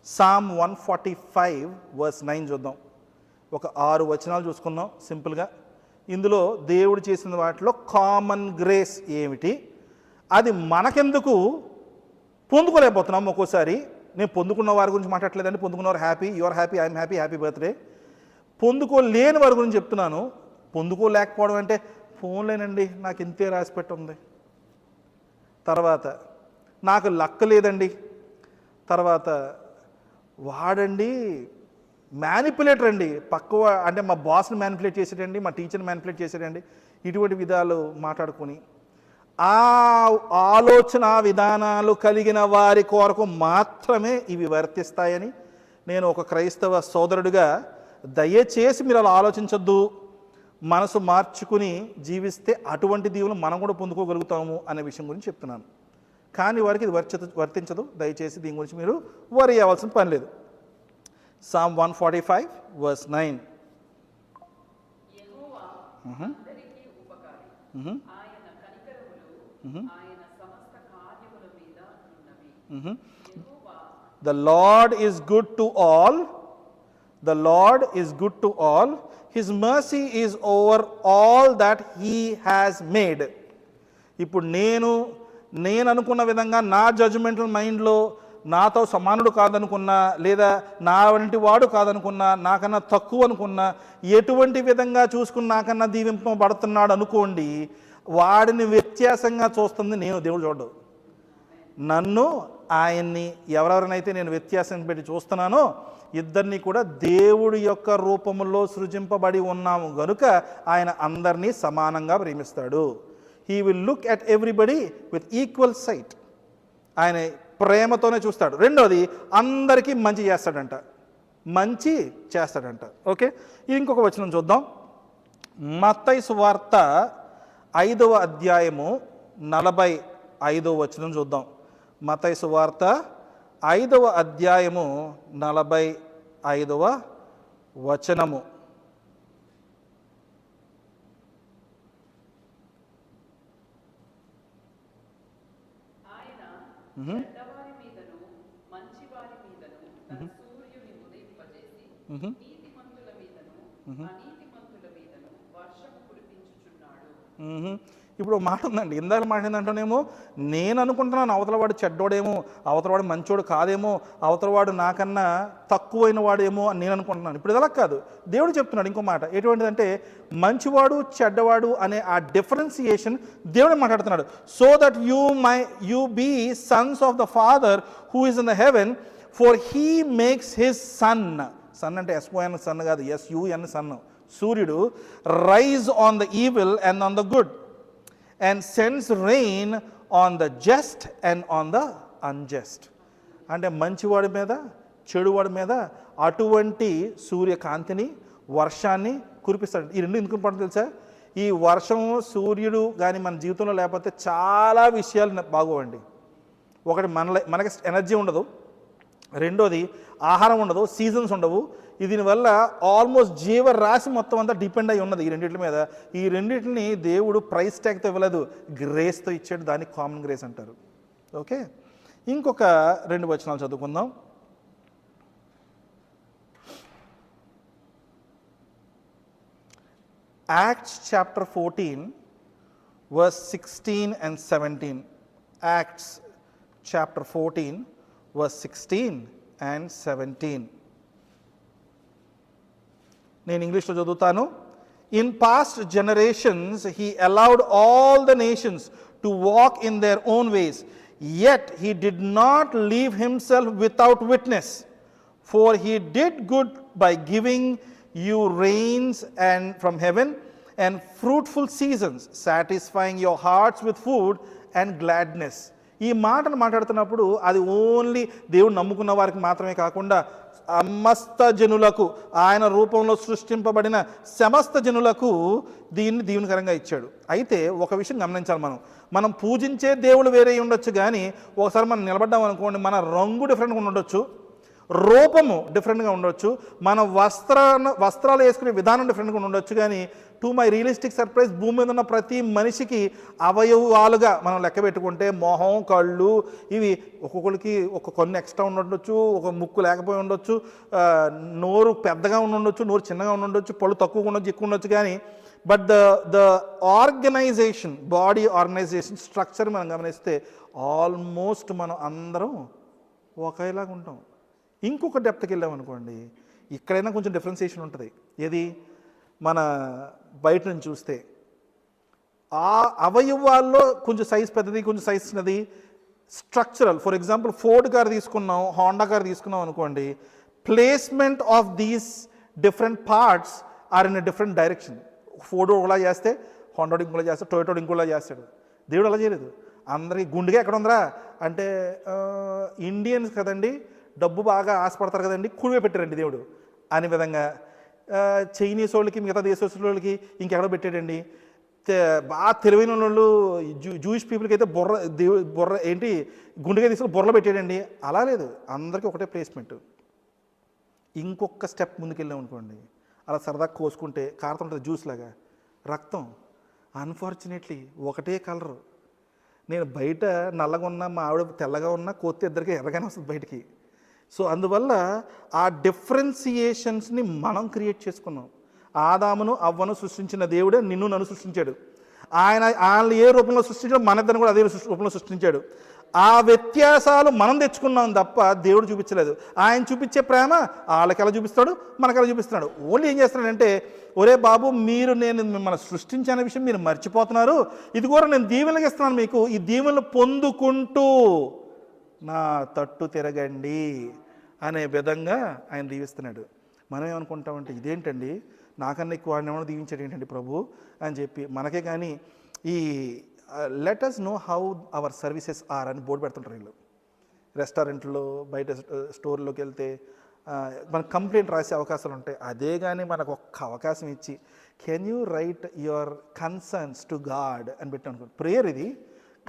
సామ్ 145:9 చూద్దాం. ఒక 6 వచనాలు చూసుకుందాం సింపుల్గా. ఇందులో దేవుడు చేసిన వాటిలో కామన్ గ్రేస్ ఏమిటి, అది మనకెందుకు పొందుకోలేకపోతున్నాం. ఒక్కోసారి నేను పొందుకున్న వారి గురించి మాట్లాడలేదండి. పొందుకున్నవారు happy, you're happy, I'm happy, happy birthday. పొందుకోలేని వారి గురించి చెప్తున్నాను. పొందుకోలేకపోవడం అంటే ఫోన్లేనండి నాకు ఇంతే రాసి పెట్టుంది, తర్వాత నాకు లక్క లేదండి, తర్వాత వాడండి మ్యానిపులేటర్ అండి, పక్క అంటే మా బాస్ని మ్యానిపులేట్ చేసాడండి, మా టీచర్ని మ్యానిపులేట్ చేసాడండి. ఇటువంటి విధాలు మాట్లాడుకొని ఆ ఆలోచన విధానాలు కలిగిన వారి కొరకు మాత్రమే ఇవి వర్తిస్తాయని నేను ఒక క్రైస్తవ సోదరుడిగా దయచేసి మీరు అలా ఆలోచించొద్దు. మనసు మార్చుకుని జీవిస్తే అటువంటి దీవులు మనం కూడా పొందుకోగలుగుతాము అనే విషయం గురించి చెప్తున్నాను. కానీ వారికి ఇది వర్తించదు. దయచేసి దీని గురించి మీరు వరి అవ్వాల్సిన పని లేదు. Psalm 145:9. The Lord is good to all. The Lord is good to all. His mercy is over all that he has made. ఇప్పుడు నేను అనుకున్న విధంగా నా జడ్జ్మెంటల్ మైండ్లో నాతో సమానుడు కాదనుకున్నా, లేదా నా వంటి వాడు కాదనుకున్నా, నాకన్నా తక్కువ అనుకున్నా, ఎటువంటి విధంగా చూసుకుని నాకన్నా దీవింపబడుతున్నాడు అనుకోండి, వాడిని వ్యత్యాసంగా చూస్తుంది నేను, దేవుడు చూడడు. నన్ను ఆయన్ని ఎవరెవరినైతే నేను వ్యత్యాసం పెట్టి చూస్తున్నానో ఇద్దరిని కూడా దేవుడి యొక్క రూపంలో సృజింపబడి ఉన్నాము గనుక ఆయన అందరినీ సమానంగా ప్రేమిస్తాడు. He will look at everybody with equal sight. ఆయన ప్రేమతోనే చూస్తాడు. రెండోది అందరికీ మంచి చేస్తాడంట. ఓకే, ఇంకొక వచనం చూద్దాం. మత్తయి సువార్త 5వ అధ్యాయము 45వ వచనం చూద్దాం. మత్తయి సువార్త 5వ అధ్యాయము 45వ వచనము. మ్మ్హ. ఇప్పుడు ఒక మాట ఉందండి, ఇందాక మాట ఏంటంటేనేమో నేను అనుకుంటున్నాను అవతలవాడు చెడ్డోడేమో, అవతలవాడు మంచోడు కాదేమో, అవతలవాడు నాకన్నా తక్కువైన వాడేమో అని నేను అనుకుంటున్నాను. ఇప్పుడు ఇది అలా కాదు. దేవుడు చెప్తున్నాడు ఇంకో మాట, ఎటువంటిదంటే మంచివాడు చెడ్డవాడు అనే ఆ డిఫరెన్సియేషన్ దేవుడు మాట్లాడుతున్నాడు. So that you be sons of the father who is in the heaven, for he makes his sun. Sun అంటే ఎస్ఓఎన్ సన్ కాదు, ఎస్యుఎన్ సన్. సూర్యుడు rise on the evil and on the good and sends rain on the just and on the unjust. అంటే మంచివాడి మీద చెడువాడి మీద అటువంటి సూర్యకాంతిని వర్షాన్ని కురిపిస్తాడు. ఈ రెండు ఎందుకు ఇంపార్టెంట్ తెలుసా? ఈ వర్షం సూర్యుడు కానీ మన జీవితంలో లేకపోతే చాలా విషయాలు బాగోవండి. ఒకటి మనకి ఎనర్జీ ఉండదు, రెండోది ఆహారం ఉండదు, సీజన్స్ ఉండవు. దీనివల్ల ఆల్మోస్ట్ జీవరాశి మొత్తం అంతా డిపెండ్ అయి ఉన్నది ఈ రెండింటి మీద. ఈ రెండింటిని దేవుడు ప్రైస్ ట్యాగ్తో ఇవ్వలేదు, గ్రేస్తో ఇచ్చాడు. దాన్ని కామన్ గ్రేస్ అంటారు. ఓకే, ఇంకొక 2 వచనాలు చదువుకుందాం. Acts chapter 14 verse 16 and 17. Acts chapter 14 verse 16 and 17. నేను ఇంగ్లీష్లో చదువుతాను. In past generations he allowed all the nations to walk in their own ways, yet he did not leave himself without witness, for he did good bye giving you rains and from heaven and fruitful seasons, satisfying your hearts with food and gladness. ఈ మాటను మాట్లాడుతున్నప్పుడు అది only దేవుడు నమ్ముకున్న వారికి మాత్రమే కాకుండా సమస్త జనులకు, ఆయన రూపంలో సృష్టింపబడిన సమస్త జనులకు దీన్ని దీవెనకరంగా ఇచ్చాడు. అయితే ఒక విషయం గమనించాలి, మనం పూజించే దేవుడు వేరే ఉండొచ్చు, కానీ ఒకసారి మనం నిలబడ్డాం అనుకోండి, మన రంగు డిఫరెంట్గా ఉండొచ్చు, రూపము డిఫరెంట్గా ఉండొచ్చు, మన వస్త్రాలు వేసుకునే విధానం డిఫరెంట్గా ఉండొచ్చు. కానీ టు మై రియలిస్టిక్ సర్ప్రైజ్, భూమి మీద ఉన్న ప్రతి మనిషికి అవయవాలుగా మనం లెక్క పెట్టుకుంటే మొహం, కళ్ళు, ఇవి ఒక్కొక్కరికి ఒక కొన్ని ఎక్స్ట్రా ఉండొచ్చు, ఒక ముక్కు లేకపోయి ఉండొచ్చు, నోరు పెద్దగా ఉండొచ్చు, నోరు చిన్నగా ఉండొచ్చు, పళ్ళు తక్కువగా ఉండొచ్చు, ఎక్కువ ఉండొచ్చు. కానీ but the organization, body organization structure మనం గమనిస్తే ఆల్మోస్ట్ మనం అందరం ఒకేలాగా ఉంటాం. ఇంకొక డెప్త్కి వెళ్ళామనుకోండి, ఇక్కడైనా కొంచెం డిఫరెన్సియేషన్ ఉంటుంది. ఏది? మన బయట నుంచి చూస్తే ఆ అవయవాల్లో కొంచెం సైజ్ పెద్దది, కొంచెం సైజ్ చిన్నది, structural. For example Ford car తీసుకున్నాం, హోండా కార్ తీసుకున్నాం అనుకోండి, placement of these different parts are in a different direction. Ford ఒకలా చేస్తే హోండా ఇంకోలా చేస్తాడు, టొయోటో ఇంకోలా చేస్తాడు. దేవుడు అలా చేయలేదు. అందరికీ గుండెగా ఎక్కడ ఉందిరా అంటే ఇండియన్స్ కదండి, డబ్బు బాగా ఆశపడతారు కదండి, కుడివే పెట్టారండి దేవుడు అనే విధంగా. చైనీస్ వాళ్ళకి, మిగతా దేశస్తులకి ఇంకెక్కడో పెట్టాడండి. బాగా తెలివైన వాళ్ళు జూయిష్ పీపుల్కి అయితే బుర్ర ఏంటి గుండెగా తీసుకుని బుర్రలో పెట్టాడండి. అలా లేదు, అందరికీ ఒకటే ప్లేస్మెంట్. ఇంకొక స్టెప్ ముందుకెళ్ళాం అనుకోండి, అలా సరదా కోసుకుంటే కారుతుంటుంది జ్యూస్ లాగా రక్తం. అన్ఫార్చునేట్లీ ఒకటే కలరు. నేను బయట నల్లగా ఉన్నా, మా ఆవిడ తెల్లగా ఉన్నా, కోస్తే ఇద్దరికి ఎర్రగానే వస్తుంది బయటికి. సో అందువల్ల ఆ డిఫరెన్సియేషన్స్ని మనం క్రియేట్ చేసుకున్నాం. ఆదామును అవ్వను సృష్టించిన దేవుడే నిన్ను నన్ను సృష్టించాడు. ఆయన ఏ రూపంలో సృష్టించాడో మన ఇద్దరిని కూడా అదే రూపంలో సృష్టించాడు. ఆ వ్యత్యాసాలు మనం తెచ్చుకున్నాం తప్ప దేవుడు చూపించలేదు. ఆయన చూపించే ప్రేమ వాళ్ళకి ఎలా చూపిస్తాడు, మనకు ఎలా చూపిస్తున్నాడు. ఓన్లీ ఏం చేస్తున్నాడంటే, ఒరే బాబు, నేను మిమ్మల్ని సృష్టించిన విషయం మీరు మర్చిపోతున్నారు, ఇది కూడా నేను దీవెనలు ఇస్తున్నాను మీకు, ఈ దీవెనలు పొందుకుంటూ నా తట్టు తిరగండి అనే విధంగా ఆయన దీవిస్తున్నాడు. మనం ఏమనుకుంటామంటే, ఇదేంటండి నాకన్నా ఎక్కువ వాడిని ఏమైనా దీవించాడు ఏంటండి ప్రభు అని చెప్పి మనకే. కానీ ఈ let us know how our services are అని బోర్డు పెడుతుంటారు వీళ్ళు. రెస్టారెంట్లో, బయట స్టోర్లోకి వెళ్తే మనకు కంప్లైంట్ రాసే అవకాశాలు ఉంటాయి. అదే కానీ మనకు ఒక్క అవకాశం ఇచ్చి can you right your concerns to God అని పెట్టాం అనుకోండి, ప్రేయర్ ఇది.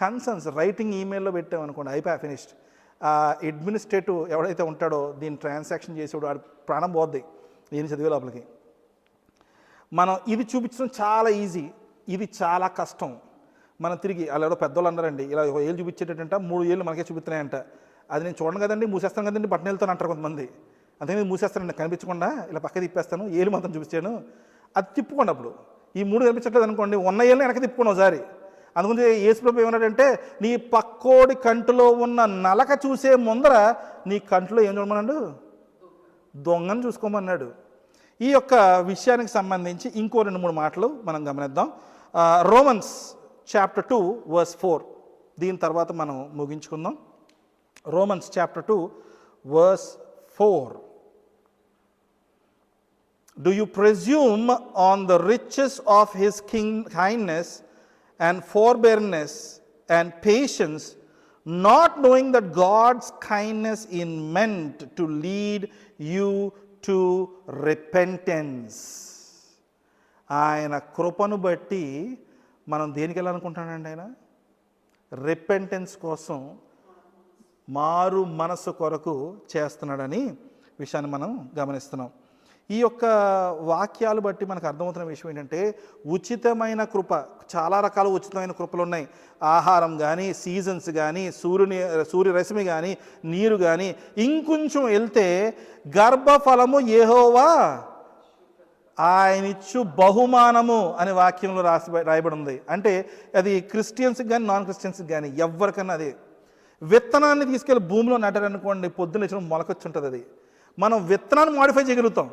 కన్సర్న్స్ రైటింగ్ ఈమెయిల్లో పెట్టామనుకోండి, అయిపోయా, ఫినిష్డ్. అడ్మినిస్ట్రేటివ్ ఎవడైతే ఉంటాడో, దీన్ని ట్రాన్సాక్షన్ చేసేవాడు వాడు ప్రాణం పోద్ది దీన్ని చదివే లోపలికి. మనం ఇది చూపించడం చాలా ఈజీ, ఇది చాలా కష్టం. మనం తిరిగి అలా ఎవరో పెద్దోళ్ళు అన్నారండి, ఇలా ఒక ఏళ్ళు చూపించేటంట 3 ఏళ్ళు మనకే చూపిస్తున్నాయంట. అది నేను చూడను కదండి, మూసేస్తాను కదండి, బట్టన వెళ్తాను అంటారు కొంతమంది. అందుకని మూసేస్తానండి, కనిపించకుండా ఇలా పక్క తిప్పేస్తాను, ఏళ్ళు మాత్రం చూపించాను. అది తిప్పుకోండి. అప్పుడు ఈ 3 కనిపించట్లేదు అనుకోండి, ఉన్న ఏళ్ళని వెనక్కి తిప్పుకోండి ఒకసారి. అందుకని యేసుప్రభు ఏమన్నాడంటే, నీ పక్కోడి కంటిలో ఉన్న నలక చూసే ముందర నీ కంటిలో ఏం చూడమన్నాడు? దొంగను చూసుకోమన్నాడు. ఈ యొక్క విషయానికి సంబంధించి ఇంకో 2-3 మాటలు మనం గమనిద్దాం. రోమన్స్ చాప్టర్ 2 వర్స్ 4, దీని తర్వాత మనం ముగించుకుందాం. Romans chapter 2 verse 4. Do you presume on the riches of his kindness and forbearance and patience, not knowing that God's kindness is meant to lead you to repentance? ఆయన కృపను బట్టి మనం దేనికి వెళ్ళాలనుకుంటానండి? ఆయన రిపెంటెన్స్ కోసం, మారు మనసు కొరకు చేస్తున్నాడని విషయాన్ని మనం గమనిస్తున్నాం. ఈ యొక్క వాక్యాలు బట్టి మనకు అర్థమవుతున్న విషయం ఏంటంటే, ఉచితమైన కృప, చాలా రకాల ఉచితమైన కృపలు ఉన్నాయి. ఆహారం కానీ, సీజన్స్ కానీ, సూర్యరశ్మి కానీ, నీరు కానీ, ఇంకొంచెం వెళ్తే గర్భఫలము యెహోవా ఆయనిచ్చు బహుమానము అనే వాక్యంలో రాయబడి ఉంది. అంటే అది క్రిస్టియన్స్కి కానీ నాన్ క్రిస్టియన్స్కి కానీ ఎవరికన్నా అదే. విత్తనాన్ని తీసుకెళ్ళి భూమిలో నాటారనుకోండి, పొద్దున్న ఇచ్చిన మొలకొచ్చి ఉంటుంది. అది మనం విత్తనాన్ని మాడిఫై చేయగలుగుతాం.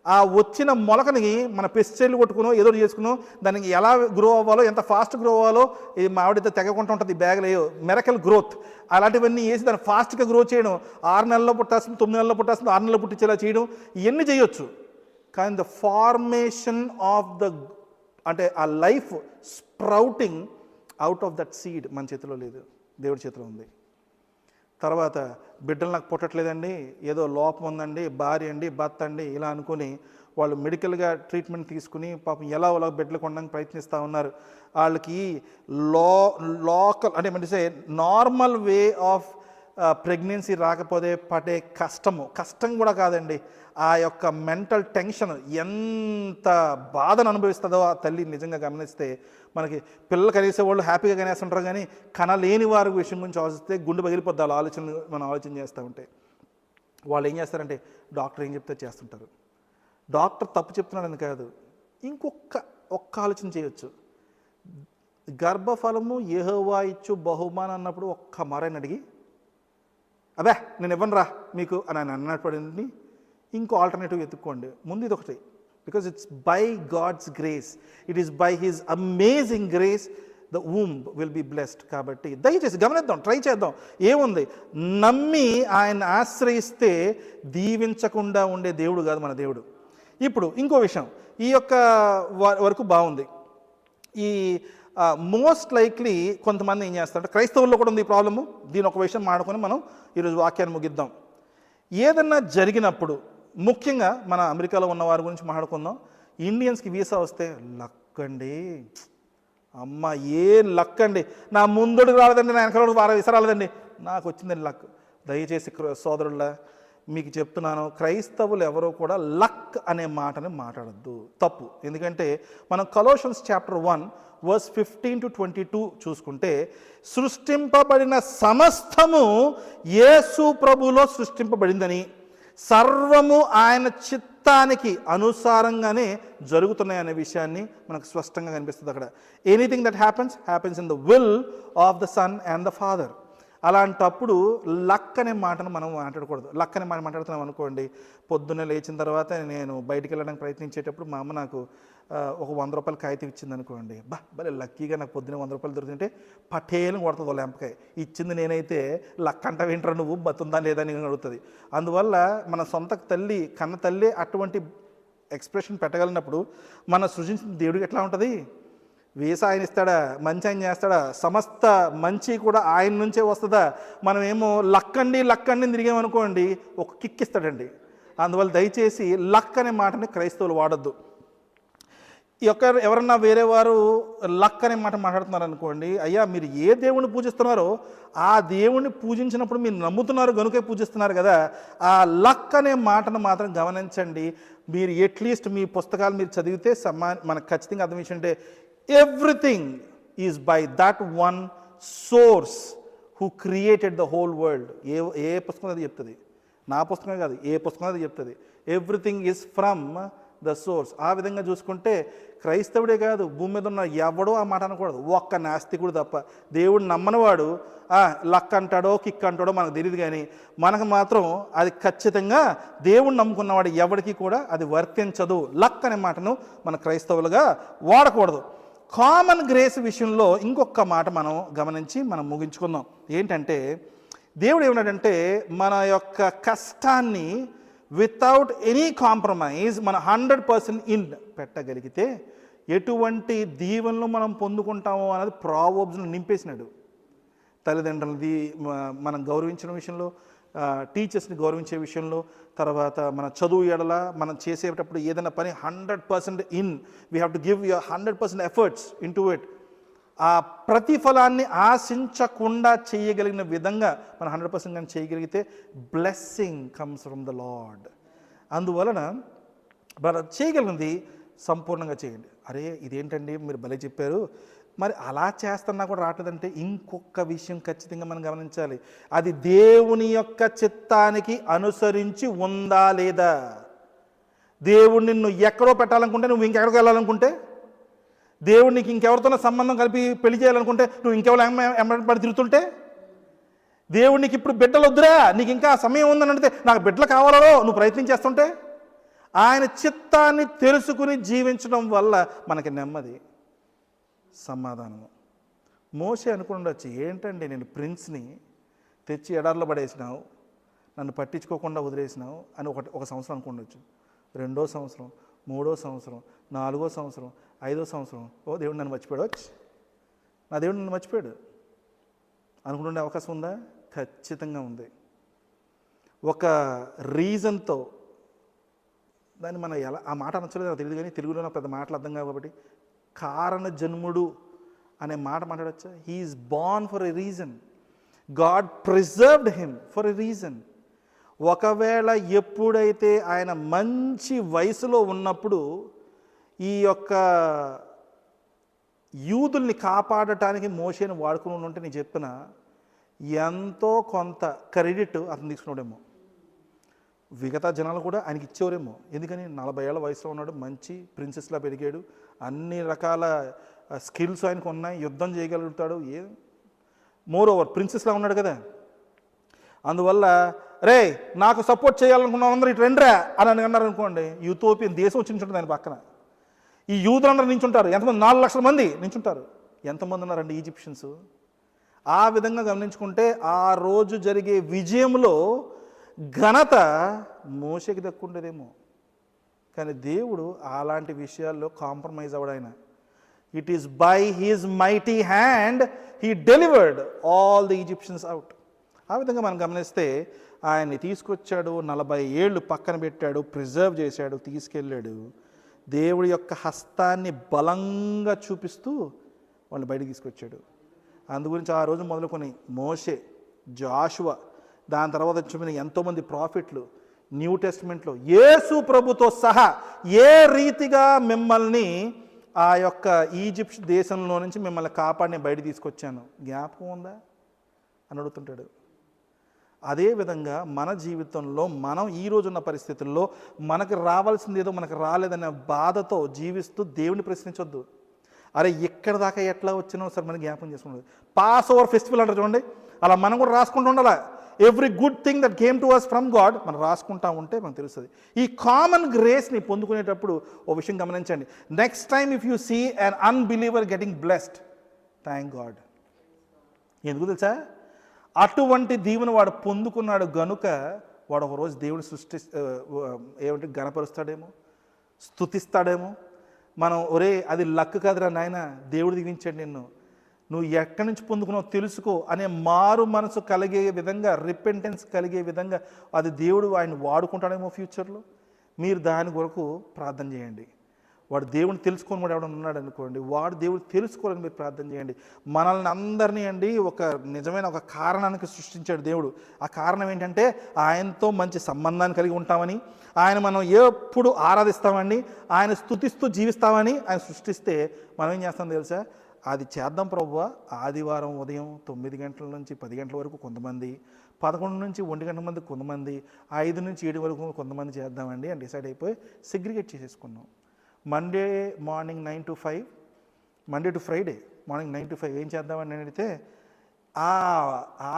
ఆ వచ్చిన మొలకని మన పెస్టిసైడ్లు కొట్టుకునో ఏదో చేసుకునో దానికి ఎలా గ్రో అవ్వాలో, ఎంత ఫాస్ట్ గ్రో అవ్వాలో, ఈ మామిడితో తెగకుండా ఉంటుంది బ్యాగ్లో మెరకల్ గ్రోత్, అలాంటివన్నీ వేసి దాన్ని ఫాస్ట్గా గ్రో చేయడం, 6 నెలల్లో పుట్టాల్సింది 9 నెలల్లో పుట్టాల్సింది 6 నెలల్లో పుట్టించేలా చేయడం, ఇవన్నీ చేయొచ్చు. కానీ ద ఫార్మేషన్ ఆఫ్ అంటే ఆ life sprouting out of that seed మన చేతిలో లేదు, దేవుడి చేతిలో ఉంది. తర్వాత బిడ్డలు నాకు పుట్టట్లేదండి, ఏదో లోపం ఉందండి, భార్య అండి, భర్త అండి, ఇలా అనుకుని వాళ్ళు మెడికల్గా ట్రీట్మెంట్ తీసుకుని పాపం ఎలా బిడ్డలు కొనడానికి ప్రయత్నిస్తూ ఉన్నారు. వాళ్ళకి లోకల్ అంటే నార్మల్ వే ఆఫ్ ప్రెగ్నెన్సీ రాకపోతే పడే కష్టం కూడా కాదండి, ఆ యొక్క మెంటల్ టెన్షన్ ఎంత బాధను అనుభవిస్తుందో ఆ తల్లి నిజంగా గమనిస్తే. మనకి పిల్లలు కనేసే వాళ్ళు హ్యాపీగా కనేస్తుంటారు, కానీ కనలేని వారి విషయం గురించి ఆలోచిస్తే గుండె పగిలిపోద్ది. మనం ఆలోచన చేస్తూ ఉంటే వాళ్ళు ఏం చేస్తారంటే, డాక్టర్ ఏం చెప్తే చేస్తుంటారు. డాక్టర్ తప్పు చెప్తున్నాడని కాదు, ఒక్క ఆలోచన చేయొచ్చు. గర్భఫలము యెహోవా ఇచ్చు బహుమానం అన్నప్పుడు ఒక్క మారాయని అడిగి, అబ్బే నేను ఇవ్వను రా మీకు అని ఆయన అన్నప్పటిని ఇంకో ఆల్టర్నేటివ్ ఎత్తుక్కోండి. ముందు ఇది ఒకటి, because it's by God's grace, it is by his amazing grace the womb will be blessed. కాబట్టి దయచేసి గమనిద్దాం, ట్రై చేద్దాం. ఏముంది, నమ్మి ఆయన ఆశ్రయిస్తే దీవించకుండా ఉండే దేవుడు కాదు మన దేవుడు. ఇప్పుడు ఇంకో విషయం, ఈ యొక్క వరకు బాగుంది. ఈ మోస్ట్ లైక్లీ కొంతమంది ఏం చేస్తారంటే, క్రైస్తవుల్లో కూడా ఉంది ఈ ప్రాబ్లము. దీని ఒక విషయం మాడుకొని మనం ఈరోజు వాక్యాన్ని ముగిద్దాం. ఏదన్నా జరిగినప్పుడు, ముఖ్యంగా మన అమెరికాలో ఉన్న వారి గురించి మాట్లాడుకుందాం. ఇండియన్స్కి వీసా వస్తే లక్ అండి, అమ్మ ఏ లక్ అండి, నా ముందుడికి రాలేదండి, నా వెనకాల వారం వీసా రాలేదండి, నాకు వచ్చిందండి లక్. దయచేసి సోదరుల మీకు చెప్తున్నాను, క్రైస్తవులు ఎవరో కూడా లక్ అనే మాటని మాట్లాడద్దు, తప్పు. ఎందుకంటే మనం కొలోషన్స్ చాప్టర్ 1 వర్స్ 15 to 22 చూసుకుంటే, సృష్టింపబడిన సమస్తము యేసు ప్రభులో సృష్టింపబడిందని, సర్వము ఆయన చిత్తానికి అనుసారంగానే జరుగుతున్నాయి అనే విషయాన్ని మనకు స్పష్టంగా కనిపిస్తుంది అక్కడ. Anything that happens in the will of the son and the father. అలాంటప్పుడు లక్ అనే మాటను మనం మాట్లాడకూడదు. లక్ అనే మాట మాట్లాడుతున్నాం అనుకోండి, పొద్దున్నే లేచిన తర్వాత నేను బయటికి వెళ్ళడానికి ప్రయత్నించేటప్పుడు మా అమ్మ నాకు ఒక 100 రూపాయల కాగితం ఇచ్చింది అనుకోండి, భలే లక్కీగా నాకు పొద్దున్నే 100 రూపాయలు దొరికింటే పటేలు కొడుతుంది వాళ్ళ ఎంపకాయ. ఇచ్చింది నేనైతే లక్ అంట వింటారు, నువ్వు బతుందా లేదా అని అడుగుతుంది. అందువల్ల మన సొంత తల్లి, కన్న తల్లి అటువంటి ఎక్స్ప్రెషన్ పెట్టగలిగినప్పుడు మన సృజించిన దేవుడికి ఎట్లా ఉంటుంది? వీసా ఆయన ఇస్తాడా, మంచి ఆయన చేస్తాడా, సమస్త మంచి కూడా ఆయన నుంచే వస్తుందా? మనమేమో లక్ అండి తిరిగామనుకోండి, ఒక కిక్ ఇస్తాడండి. అందువల్ల దయచేసి లక్ అనే మాటని క్రైస్తవులు వాడద్దు. ఎవరన్నా వేరే వారు లక్ అనే మాట మాట్లాడుతున్నారు అనుకోండి, అయ్యా మీరు ఏ దేవుణ్ణి పూజిస్తున్నారో ఆ దేవుణ్ణి పూజించినప్పుడు మీరు నమ్ముతున్నారు కనుకే పూజిస్తున్నారు కదా, ఆ లక్ అనే మాటను మాత్రం గమనించండి. మీరు అట్లీస్ట్ మీ పుస్తకాలు మీరు చదివితే మనకు ఖచ్చితంగా అర్థం ఏంటంటే, everything is by that one source who created the whole world. ఏ పుస్తకం అది చెప్తుంది, నా పుస్తకమే కాదు, ఏ పుస్తకం అది చెప్తుంది. Everything is from the source. ఆ విధంగా చూసుకుంటే క్రైస్తవుడే కాదు, భూమి మీద ఉన్న ఎవడో ఆ మాట అనకూడదు, ఒక్క నాస్తికుడు తప్ప. దేవుడు నమ్మనివాడు లక్ అంటాడో కిక్ అంటాడో మనకు తెలియదు, కానీ మనకు మాత్రం అది ఖచ్చితంగా దేవుడు నమ్ముకున్నవాడు ఎవరికి కూడా అది వర్తించదు. లక్ అనే మాటను మన క్రైస్తవులుగా వాడకూడదు. కామన్ గ్రేస్ విషయంలో ఇంకొక మాట మనం గమనించి మనం ముగించుకుందాం. ఏంటంటే దేవుడు ఏమన్నాడంటే మన యొక్క కష్టాన్ని వితౌట్ ఎనీ కాంప్రమైజ్ మన 100% ఇన్ పెట్టగలిగితే ఎటువంటి దీవెనలు మనం పొందుకుంటామో అనేది ప్రావర్బ్స్ను నింపేసినాడు. తల్లిదండ్రులది మనం గౌరవించిన విషయంలో, టీచర్స్ని గౌరవించే విషయంలో, తర్వాత మన చదువు ఎడల మనం చేసేటప్పుడు ఏదైనా పని 100% in, we have to give your 100% efforts in to it. ఆ ప్రతిఫలాన్ని ఆశించకుండా చేయగలిగిన విధంగా మనం 100% కానీ చేయగలిగితే blessing comes from the lord. అందువలన మనం చేయగలిగింది సంపూర్ణంగా చేయండి. అరే ఇదేంటండి మీరు భలే చెప్పారు, మరి అలా చేస్తున్నా కూడా రావట్లేదంటే ఇంకొక విషయం ఖచ్చితంగా మనం గమనించాలి. అది దేవుని యొక్క చిత్తానికి అనుసరించి ఉందా లేదా. దేవుడు నిన్ను ఎక్కడో పెట్టాలనుకుంటే నువ్వు ఇంకెక్కడికి వెళ్ళాలనుకుంటే, దేవుడు నీకు ఇంకెవరితోనో సంబంధం కలిపి పెళ్లి చేయాలనుకుంటే నువ్వు ఇంకెవరు పడి తిరుగుతుంటే, దేవుడు నీకు ఇప్పుడు బిడ్డలు వద్దురా, నీకు ఇంకా సమయం ఉందని అంటే నాకు బిడ్డలు కావాలో నువ్వు ప్రయత్నం చేస్తుంటే, ఆయన చిత్తాన్ని తెలుసుకుని జీవించడం వల్ల మనకి నెమ్మది, సమాధానము. మోషే అనుకుండొచ్చు, ఏంటండి నేను ప్రిన్స్ని తెచ్చి ఎడార్లో పడేసినావు, నన్ను పట్టించుకోకుండా వదిలేసినావు అని ఒక సంవత్సరం అనుకుండొచ్చు. 2వ సంవత్సరం, 3వ సంవత్సరం, 4వ సంవత్సరం, 5వ సంవత్సరం, ఓ దేవుడు నన్ను మర్చిపోయాడు, నా దేవుడు నన్ను మర్చిపోయాడు అనుకుంటుండే అవకాశం ఉందా? ఖచ్చితంగా ఉంది. ఒక రీజన్తో దాన్ని మనం ఎలా ఆ మాట అనొచ్చలేదు నాకు తెలియదు, కానీ తెలుగులో నాకు పెద్ద మాటలు అర్థం కావు కాబట్టి కారణ జన్ముడు అనే మాట మాట్లాడచ్చా? He is born for a reason, God preserved him for a reason. ఒకవేళ ఎప్పుడైతే ఆయన మంచి వయసులో ఉన్నప్పుడు ఈ యొక్క యూదుల్ని కాపాడటానికి మోషేని వాడుకుని ఉంటే నేను చెప్పిన ఎంతో కొంత క్రెడిట్ అతను తీసుకున్నాడేమో, మిగతా జనాలు కూడా ఆయనకి ఇచ్చేవారేమో. ఎందుకని 40 ఏళ్ళ వయసులో ఉన్నాడు, మంచి ప్రిన్సెస్లా పెరిగాడు, అన్ని రకాల స్కిల్స్ ఆయనకు ఉన్నాయి, యుద్ధం చేయగలుగుతాడు, మోర్ ఓవర్ ప్రిన్సెస్లా ఉన్నాడు కదా. అందువల్ల రే నాకు సపోర్ట్ చేయాలనుకున్న అందరూ ఇటు రండిరా అని అన్నారు అనుకోండి, యూతోపియన్ దేశం వచ్చి నించుంటుంది ఆయన పక్కన. ఈ యూదులందరూ నించుంటారు, ఎంతమంది? 4 లక్షల మంది నించుంటారు. ఎంతమంది ఉన్నారండి ఈజిప్షియన్స్? ఆ విధంగా గమనించుకుంటే ఆ రోజు జరిగే విజయంలో ఘనత మోషేకి దక్కుండేదేమో, కానీ దేవుడు అలాంటి విషయాల్లో కాంప్రమైజ్ అవ్వడాయన. It is by his mighty hand he delivered all the Egyptians out. ఆ విధంగా మనం గమనిస్తే ఆయన్ని తీసుకొచ్చాడు, 40 ఏళ్ళు పక్కన పెట్టాడు, ప్రిజర్వ్ చేశాడు, తీసుకెళ్ళాడు. దేవుడి యొక్క హస్తాన్ని బలంగా చూపిస్తూ వాళ్ళు బయటికి తీసుకొచ్చాడు. అందుగురించి ఆ రోజు మొదలుకొని మోషే, జాషువా, దాని తర్వాత చూపిన ఎంతోమంది ప్రాఫిట్లు, న్యూ టెస్ట్మెంట్లో యేసు ప్రభుతో సహా ఏ రీతిగా మిమ్మల్ని ఆ యొక్క ఈజిప్ట్ దేశంలో నుంచి మిమ్మల్ని కాపాడిని బయట తీసుకొచ్చాను జ్ఞాపకం ఉందా అని అడుగుతుంటాడు. అదేవిధంగా మన జీవితంలో మనం ఈరోజున్న పరిస్థితుల్లో మనకు రావాల్సింది ఏదో మనకు రాలేదనే బాధతో జీవిస్తూ దేవుని ప్రశ్నించొద్దు. అరే ఎక్కడ దాకా ఎట్లా వచ్చినో సార్ మనం జ్ఞాపకం చేసుకుంటుంది. పాస్ ఓవర్ ఫెస్టివల్ అంటారు చూడండి, అలా మనం కూడా రాసుకుంటూ ఉండాలి. Every good thing that came to us from God మనం రాసుకుంటా ఉంటే మనకు తెలుస్తుంది. ఈ కామన్ గ్రేస్ని పొందుకునేటప్పుడు ఓ విషయం గమనించండి. Next time if you see an unbeliever getting blessed, thank God. ఎందుకు తెలుసా? అటువంటి దీవెన వాడు పొందుకున్నాడు గనుక వాడు ఒకరోజు దేవుడు ఏమంటే గణపరుస్తాడేమో, స్తుతిస్తాడేమో. మనం ఒరే అది లక్ కాదురా నాయన, దేవుడు దీవించాడు నిన్ను, నువ్వు ఎక్కడి నుంచి పొందుకున్నావు తెలుసుకో అనే మారు మనసు కలిగే విధంగా, రిపెంటెన్స్ కలిగే విధంగా అది దేవుడు ఆయన వాడుకుంటాడేమో ఫ్యూచర్లో. మీరు దాని కొరకు ప్రార్థన చేయండి. వాడు దేవుని తెలుసుకొని వాడు ఎవడన్నా ఉన్నాడు అనుకోండి, వాడు దేవుడు తెలుసుకోవాలని మీరు ప్రార్థన చేయండి. మనల్ని అందరినీ అండి ఒక నిజమైన ఒక కారణానికి సృష్టించాడు దేవుడు. ఆ కారణం ఏంటంటే ఆయనతో మంచి సంబంధాన్ని కలిగి ఉంటామని, ఆయన మనం ఎప్పుడు ఆరాధిస్తామని, ఆయన స్తుతిస్తూ జీవిస్తామని ఆయన సృష్టిస్తే మనం ఏం చేస్తాం తెలుసా? అది చేద్దాం ప్రభువా, ఆదివారం ఉదయం 9 గంటల నుంచి 10 గంటల వరకు కొంతమంది, 11 నుంచి 1 గంట మంది కొంతమంది, 5 నుంచి 7 వరకు కొంతమంది చేద్దామండి అని డిసైడ్ అయిపోయి సెగ్రిగేట్ చేసేసుకున్నాం. Monday morning 9 to 5, Monday to Friday morning 9 to 5 ఏం చేద్దామని అడిగితే ఆ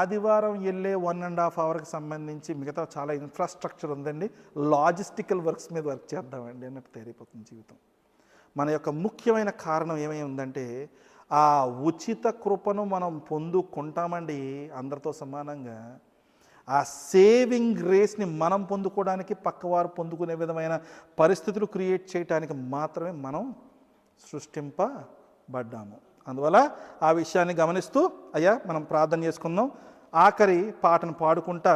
ఆదివారం వెళ్ళే 1.5 అవర్కి సంబంధించి మిగతా చాలా ఇన్ఫ్రాస్ట్రక్చర్ ఉందండి, లాజిస్టికల్ వర్క్స్ మీద వర్క్ చేద్దామండి అన్నట్టు తయారైపోతుంది జీవితం. మన యొక్క ముఖ్యమైన కారణం ఏమై ఉందంటే ఆ ఉచిత కృపను మనం పొందుకుంటామండి అందరితో సమానంగా. ఆ సేవింగ్ గ్రేస్ని మనం పొందుకోవడానికి, పక్కవారు పొందుకునే విధమైన పరిస్థితులు క్రియేట్ చేయడానికి మాత్రమే మనం సృష్టింపబడ్డాము. అందువల్ల ఆ విషయాన్ని గమనిస్తూ అయ్యా మనం ప్రార్థన చేసుకుందాం. ఆఖరి పాటను పాడుకుంటా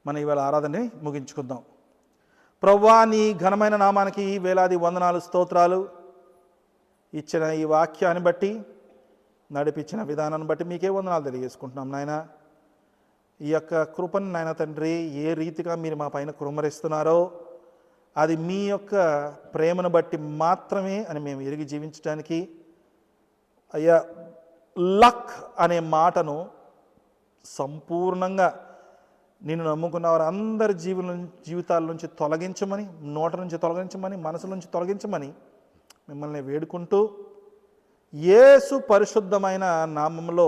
మనం ఇవాళ ఆరాధనని ముగించుకుందాం. ప్రభువా, నీ ఘనమైన నామానికి వేలాది వందనాలు, స్తోత్రాలు. ఇచ్చిన ఈ వాక్యాన్ని బట్టి, నడిపించిన విధానాన్ని బట్టి మీకే వందనాలు తెలియజేసుకుంటున్నాం నాయన. ఈ యొక్క కృపను నాయన తండ్రి ఏ రీతిగా మీరు మా పైన కుమ్మరిస్తున్నారో అది మీ యొక్క ప్రేమను బట్టి మాత్రమే అని మేము ఎరిగి జీవించడానికి అయ్యా లక్ అనే మాటను సంపూర్ణంగా నిన్ను నమ్ముకున్న వారు అందరి జీవితాల నుంచి తొలగించమని, నోట నుంచి తొలగించమని, మనసు నుంచి తొలగించమని మిమ్మల్ని వేడుకుంటూ యేసు పరిశుద్ధమైన నామంలో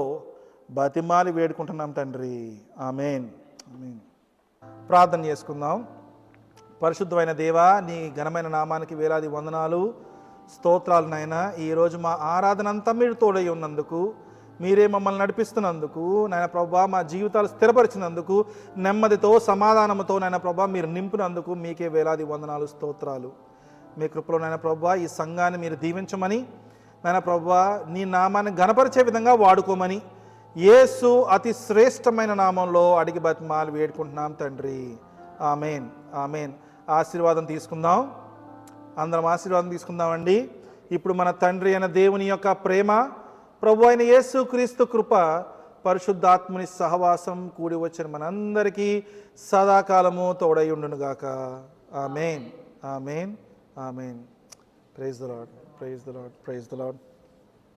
బతిమాలి వేడుకుంటున్నాం తండ్రి. ఆమేన్, ఆమేన్. ప్రార్థన చేసుకుందాం. పరిశుద్ధమైన దేవా, నీ ఘనమైన నామానికి వేలాది వందనాలు, స్తోత్రాలు నాయన. ఈరోజు మా ఆరాధన అంతా మీరు తోడై ఉన్నందుకు, మీరే మమ్మల్ని నడిపిస్తున్నందుకు నాయన ప్రభా, మా జీవితాలు స్థిరపరిచినందుకు, నెమ్మదితో సమాధానంతో నాయన ప్రభా మీరు నింపినందుకు మీకే వేలాది వందనాలు, స్తోత్రాలు. మీ కృపలో నాయన ప్రభా ఈ సంఘాన్ని మీరు దీవించమని, నాయన ప్రభా నీ నామాన్ని ఘనపరిచే విధంగా వాడుకోమని యేసు అతి శ్రేష్టమైన నామంలో అడిగి బతిమాలి వేడుకుంటున్నాం తండ్రి. ఆమేన్, ఆమేన్. ఆశీర్వాదం తీసుకుందాం, అందరం ఆశీర్వాదం తీసుకుందామండి. ఇప్పుడు మన తండ్రి అయిన దేవుని యొక్క ప్రేమ, ప్రభు అయిన యేసు క్రీస్తు కృప, పరిశుద్ధాత్ముని సహవాసం కూడి వచ్చిన మనందరికీ సదాకాలము తోడై ఉండునుగాక. Amen, amen, amen. Praise the Lord, praise the Lord, praise the lord.